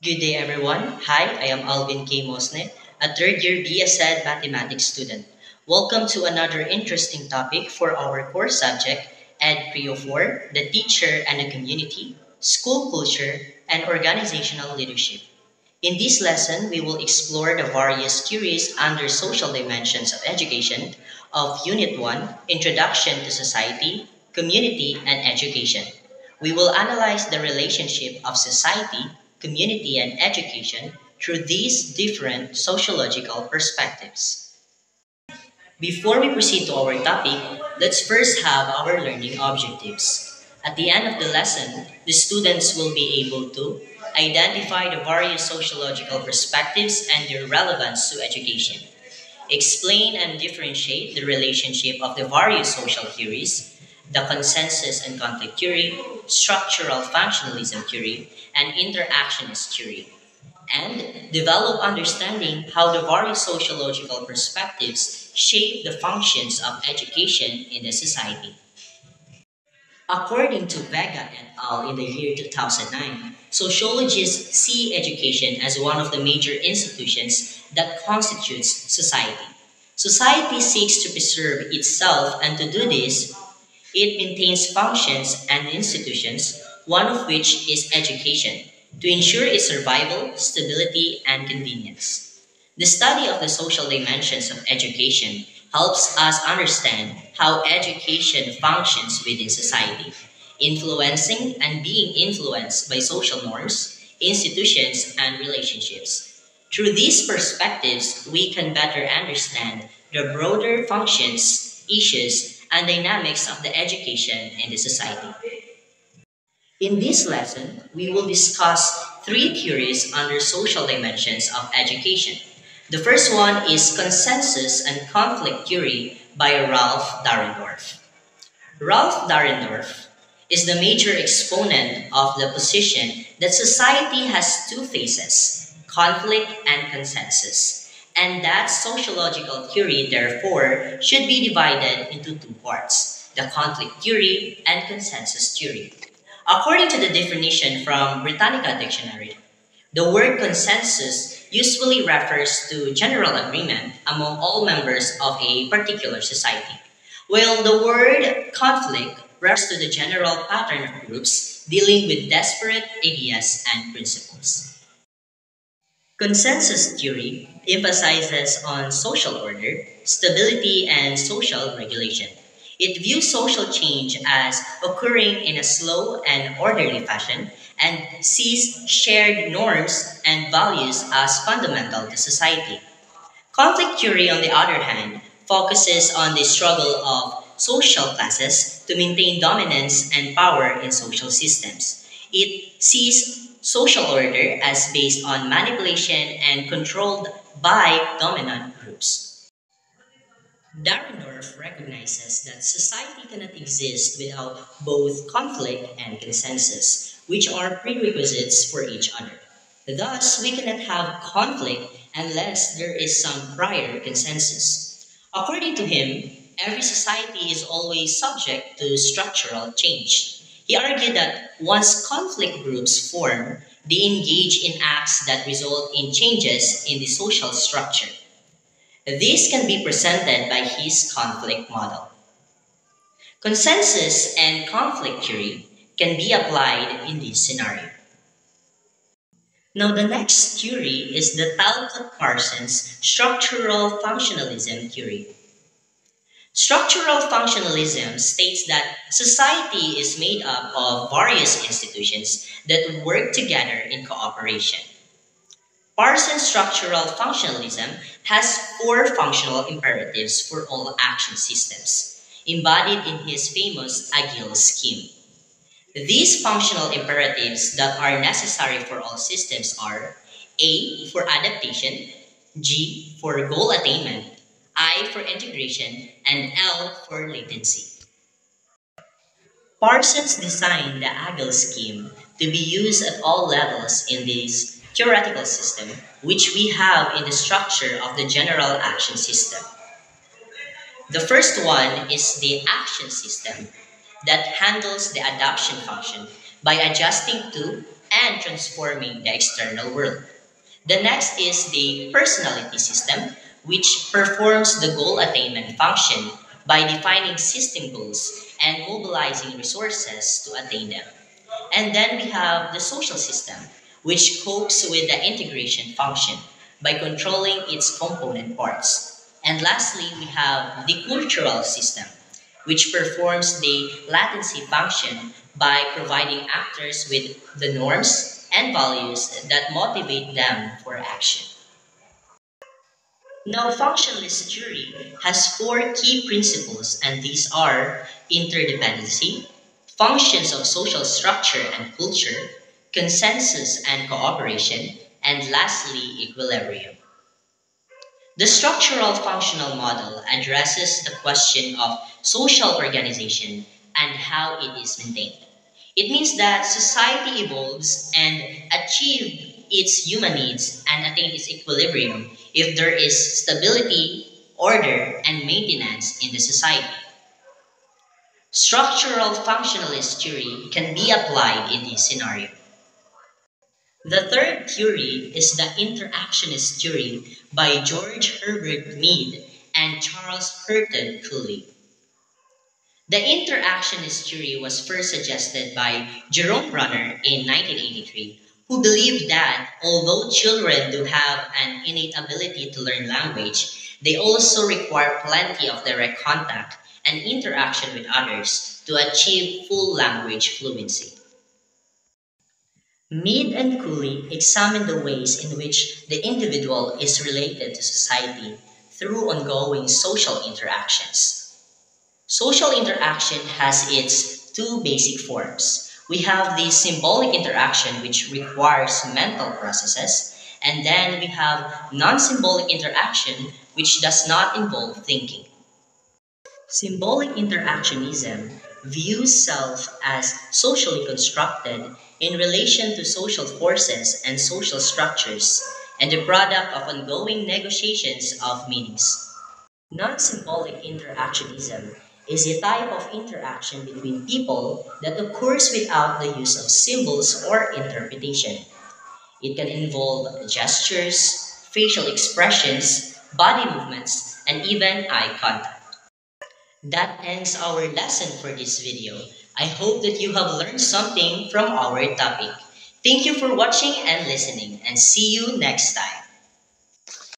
Good day, everyone. Hi, I am Alvin K. Mosne, a third year BSED mathematics student. Welcome to another interesting topic for our core subject, Ed 304, the teacher and the community, school culture, and organizational leadership. In this lesson, we will explore the various theories under social dimensions of education of Unit 1, Introduction to Society, Community, and Education. We will analyze the relationship of society, community, and education through these different sociological perspectives. Before we proceed to our topic, let's first have our learning objectives. At the end of the lesson, the students will be able to identify the various sociological perspectives and their relevance to education, explain and differentiate the relationship of the various social theories, the consensus and conflict theory, structural functionalism theory, and interactionist theory, and develop understanding how the various sociological perspectives shape the functions of education in the society. According to Vega et al. In the year 2009, sociologists see education as one of the major institutions that constitutes society. Society seeks to preserve itself, and to do this, it maintains functions and institutions, one of which is education, to ensure its survival, stability, and convenience. The study of the social dimensions of education helps us understand how education functions within society, influencing and being influenced by social norms, institutions, and relationships. Through these perspectives, we can better understand the broader functions, issues, and dynamics of the education in the society. In this lesson, we will discuss three theories under social dimensions of education. The first one is consensus and conflict theory by Ralph Dahrendorf. Ralph Dahrendorf is the major exponent of the position that society has two phases, conflict and consensus, and that sociological theory, therefore, should be divided into two parts, the conflict theory and consensus theory. According to the definition from Britannica Dictionary, the word consensus usually refers to general agreement among all members of a particular society, while the word conflict refers to the general pattern of groups dealing with disparate ideas and principles. Consensus theory emphasizes on social order, stability, and social regulation. It views social change as occurring in a slow and orderly fashion and sees shared norms and values as fundamental to society. Conflict theory, on the other hand, focuses on the struggle of social classes to maintain dominance and power in social systems. It sees social order as based on manipulation and controlled by dominant groups. Dahrendorf recognizes that society cannot exist without both conflict and consensus, which are prerequisites for each other. Thus, we cannot have conflict unless there is some prior consensus. According to him, every society is always subject to structural change. He argued that once conflict groups form, they engage in acts that result in changes in the social structure. This can be presented by his conflict model. Consensus and conflict theory can be applied in this scenario. Now, the next theory is the Talcott-Parsons structural functionalism theory. Structural functionalism states that society is made up of various institutions that work together in cooperation. Parsons' structural functionalism has four functional imperatives for all action systems, embodied in his famous Agile scheme. These functional imperatives that are necessary for all systems are A for adaptation, G for goal attainment, I for integration, and L for latency. Parsons designed the Agile scheme to be used at all levels in this theoretical system, which we have in the structure of the general action system. The first one is the action system that handles the adaptation function by adjusting to and transforming the external world. The next is the personality system, which performs the goal attainment function by defining system goals and mobilizing resources to attain them. And then we have the social system, which copes with the integration function by controlling its component parts. And lastly, we have the cultural system, which performs the latency function by providing actors with the norms and values that motivate them for action. Now, functionalist theory has four key principles, and these are interdependency, functions of social structure and culture, consensus and cooperation, and lastly, equilibrium. The structural functional model addresses the question of social organization and how it is maintained. It means that society evolves and achieves its human needs and attain its equilibrium if there is stability, order, and maintenance in the society. Structural functionalist theory can be applied in this scenario. The third theory is the interactionist theory by George Herbert Mead and Charles Burton Cooley. The interactionist theory was first suggested by Jerome Brunner in 1983, who believed that although children do have an innate ability to learn language, they also require plenty of direct contact and interaction with others to achieve full language fluency. Mead and Cooley examine the ways in which the individual is related to society through ongoing social interactions. Social interaction has its two basic forms. We have the symbolic interaction, which requires mental processes, and then we have non-symbolic interaction, which does not involve thinking. Symbolic interactionism views self as socially constructed in relation to social forces and social structures, and the product of ongoing negotiations of meanings. Non-symbolic interactionism is a type of interaction between people that occurs without the use of symbols or interpretation. It can involve gestures, facial expressions, body movements, and even eye contact. That ends our lesson for this video. I hope that you have learned something from our topic. Thank you for watching and listening, and see you next time.